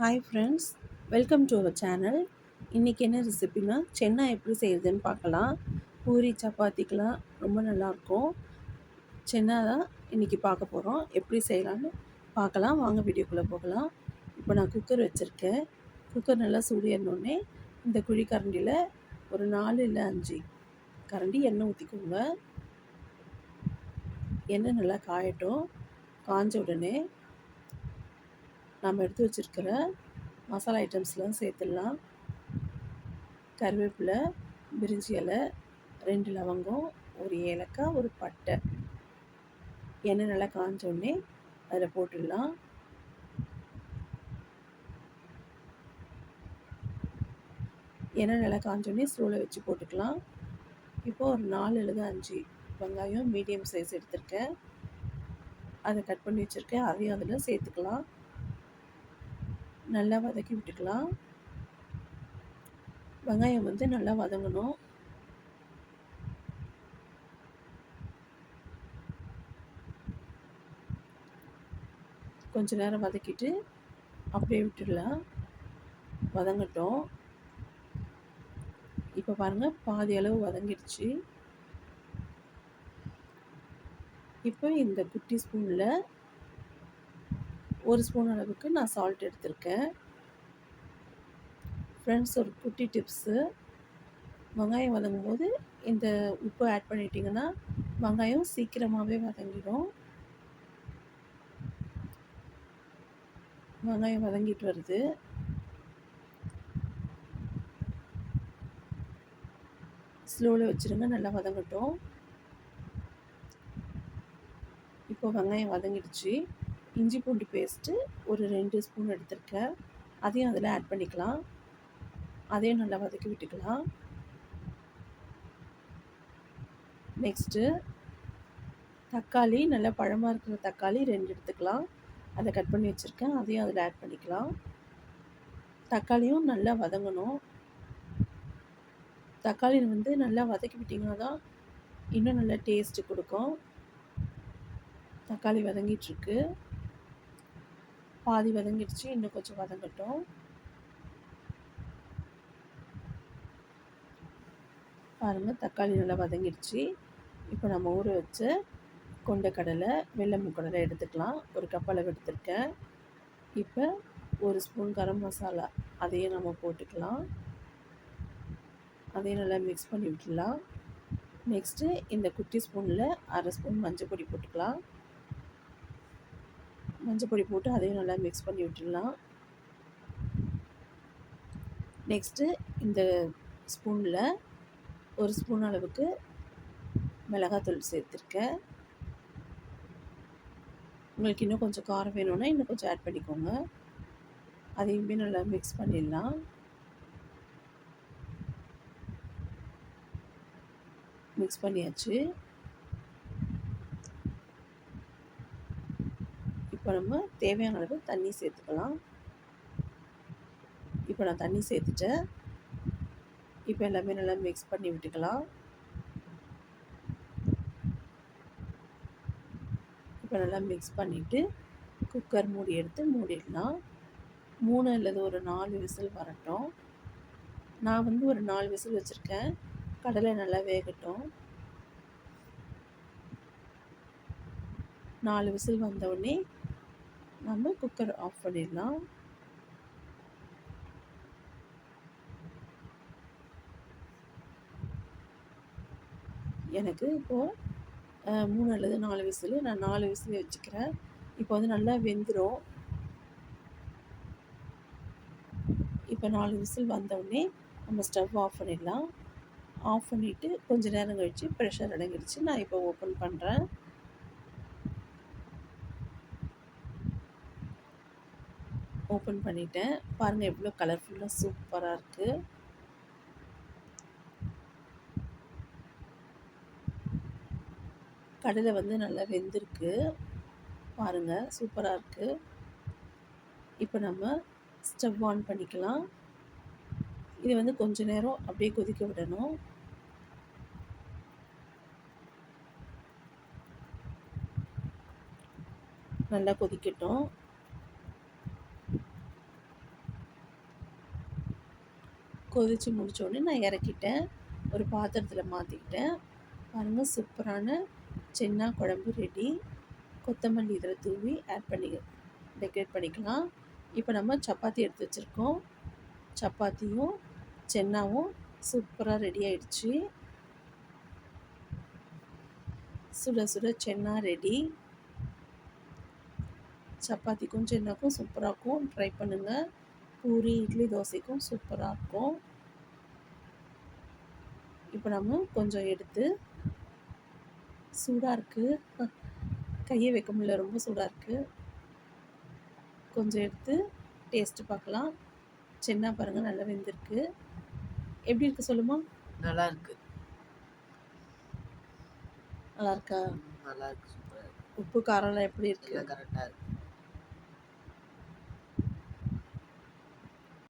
Hi friends, welcome to our channel. இன்றைக்கி என்ன ரெசிபினா சென்னா எப்படி செய்கிறதுன்னு பார்க்கலாம். பூரி சப்பாத்திக்கெலாம் ரொம்ப நல்லாயிருக்கும். சென்னா தான் இன்றைக்கி பார்க்க போகிறோம். எப்படி செய்யலான்னு பார்க்கலாம். வாங்க வீடியோக்குள்ளே போகலாம். இப்போ நான் குக்கர் வச்சுருக்கேன். குக்கர் நல்லா சூடேறினோடனே இந்த குழி கரண்டியில் ஒரு 4 இல்லை 5 கரண்டி எண்ணெய் ஊற்றிக்கோங்க. எண்ணெய் நல்லா காயட்டும். காஞ்ச உடனே நம்ம எடுத்து வச்சுருக்கிற மசாலா ஐட்டம்ஸ்லாம் சேர்த்துடலாம். கருவேப்பிலை, பிரிஞ்சி இலை, 2 லவங்கம், ஒரு ஏலக்காய், ஒரு பட்டை. எண்ணெய் நல்லா காஞ்சோடனே அதில் போட்டுடலாம். எண்ணெய் நல்லா காஞ்சோடனே ஸ்லோவில் வச்சு போட்டுக்கலாம். இப்போது ஒரு 4 அல்லது 5 வெங்காயம் மீடியம் சைஸ் எடுத்திருக்கேன். அதை கட் பண்ணி வச்சுருக்கேன். அதையும் அதில் சேர்த்துக்கலாம். நல்லா வதக்கி விட்டுக்கலாம். வெங்காயம் நல்லா வதங்கணும். கொஞ்ச நேரம் வதக்கிட்டு அப்படியே விட்டுடலாம். வதங்கட்டும். இப்போ பாருங்கள், பாதி அளவு வதங்கிடுச்சு. இப்போ இந்த குட்டி ஸ்பூனில் 1 ஸ்பூன் அளவுக்கு நான் சால்ட் எடுத்திருக்கேன். ஃப்ரெண்ட்ஸ், ஒரு குட்டி டிப்ஸு, வெங்காயம் வதங்கும் போது இந்த உப்பு ஆட் பண்ணிட்டிங்கன்னா வெங்காயம் சீக்கிரமாகவே வதங்கிடும். வெங்காயம் வதங்கிட்டு வருது. ஸ்லோவில் வச்சுருங்க, நல்லா வதங்கட்டும். இப்போ வெங்காயம் வதங்கிடுச்சு. இஞ்சி பூண்டு பேஸ்ட்டு ஒரு 2 ஸ்பூன் எடுத்திருக்கேன். அதையும் அதில் ஆட் பண்ணிக்கலாம். அதையும் நல்லா வதக்கி விட்டுக்கலாம். நெக்ஸ்ட்டு தக்காளி, நல்லா பழமாக இருக்கிற தக்காளி 2 எடுத்துக்கலாம். அதை கட் பண்ணி வச்சுருக்கேன். அதையும் அதில் ஆட் பண்ணிக்கலாம். தக்காளியும் நல்லா வதங்கணும். தக்காளி நல்லா வதக்கி விட்டிங்கன்னா தான் இன்னும் நல்லா டேஸ்ட்டு கொடுக்கும். தக்காளி வதங்கிட்டுருக்கு. பாதி வதங்கிடுச்சு, இன்னும் கொஞ்சம் வதங்கட்டும். பாருங்கள், தக்காளி நல்லா வதங்கிடுச்சு. இப்போ நம்ம ஊற வச்ச கொண்டைக்கடலை, வெள்ளை மூக்கடலை எடுத்துக்கலாம். ஒரு கப் அளவு எடுத்துருக்கேன். இப்போ 1 ஸ்பூன் கரம் மசாலா, அதையும் நம்ம போட்டுக்கலாம். அதையும் நல்லா மிக்ஸ் பண்ணி விட்டுடலாம். நெக்ஸ்ட்டு இந்த குட்டி ஸ்பூனில் 1/2 ஸ்பூன் மஞ்சள் பொடி போட்டுக்கலாம். மஞ்சள் பொடி போட்டு அதையும் நல்லா மிக்ஸ் பண்ணி விட்டுடலாம். நெக்ஸ்ட்டு இந்த ஸ்பூனில் 1 ஸ்பூன் அளவுக்கு மிளகாத்தூள் சேர்த்துருக்கேன். உங்களுக்கு இன்னும் கொஞ்சம் காரம் வேணும்னா இன்னும் கொஞ்சம் ஆட் பண்ணிக்கோங்க. அதையுமே நல்லா மிக்ஸ் பண்ணிடலாம். மிக்ஸ் பண்ணியாச்சு. இப்போ நம்ம தேவையான அளவு தண்ணி சேர்த்துக்கலாம். இப்போ நான் தண்ணி சேர்த்துட்டேன். இப்போ எல்லாமே நல்லா மிக்ஸ் பண்ணி விட்டுக்கலாம். இப்போ நல்லா மிக்ஸ் பண்ணிவிட்டு குக்கர் மூடி எடுத்து மூடிடலாம். 3 அல்லது ஒரு 4 விசில் வரட்டும். நான் ஒரு 4 விசில் வச்சுருக்கேன். கடலை நல்லா வேகட்டும். 4 விசில் வந்தவுடனே நம்ம குக்கர் ஆஃப் பண்ணிடலாம். எனக்கு இப்போது 3 அல்லது 4 விசில், நான் 4 விசில் வச்சுக்கிறேன். இப்போ நல்லா வெந்துடும். இப்போ 4 விசில் வந்தவுடனே நம்ம ஸ்டவ் ஆஃப் பண்ணிடலாம். ஆஃப் பண்ணிவிட்டு கொஞ்சம் நேரம் கழித்து ப்ரெஷர் அடங்கிடுச்சு. நான் இப்போ ஓப்பன் பண்ணுறேன். ஓப்பன் பண்ணிட்டேன். பாருங்கள், எவ்வளோ கலர்ஃபுல்லாக சூப்பராக இருக்குது. கடலை நல்லா வெந்திருக்கு. பாருங்கள், சூப்பராக இருக்குது. இப்போ நம்ம ஸ்டவ் ஆன் பண்ணிக்கலாம். இது கொஞ்ச நேரம் அப்படியே கொதிக்க விடணும். நல்லா கொதிக்கட்டும். கொதித்து முடித்தோடனே நான் இறக்கிட்டேன். ஒரு பாத்திரத்தில் மாற்றிக்கிட்டேன். பாருங்கள், சூப்பரான சென்னா குழம்பு ரெடி. கொத்தமல்லி இதில் தூவி ஆட் பண்ணி டெக்கரேட் பண்ணிக்கலாம். இப்போ நம்ம சப்பாத்தி எடுத்து வச்சுருக்கோம். சப்பாத்தியும் சென்னாவும் சூப்பராக ரெடி ஆயிடுச்சு. சுட சுட சென்னா ரெடி. சப்பாத்திக்கும் சென்னாக்கும் சூப்பராக இருக்கும். ட்ரை பண்ணுங்கள். பூரி, இட்லி, தோசைக்கும் சூப்பராக இருக்கும். இப்போ நம்ம கொஞ்சம் எடுத்து, சூடாக இருக்குது, கையை வைக்க முடியல, ரொம்ப சூடாக இருக்குது. கொஞ்சம் எடுத்து டேஸ்ட்டு பார்க்கலாம். சென்னா பாருங்கள், நல்லா வெந்திருக்கு. எப்படி இருக்குது சொல்லுமா? நல்லா இருக்கு. நல்லா இருக்கா? நல்லா இருக்கு. சூப்பராக இருக்கு. உப்பு காரம்லாம் எப்படி எல்லாம் இருக்குது? கரெக்டாக இருக்கு.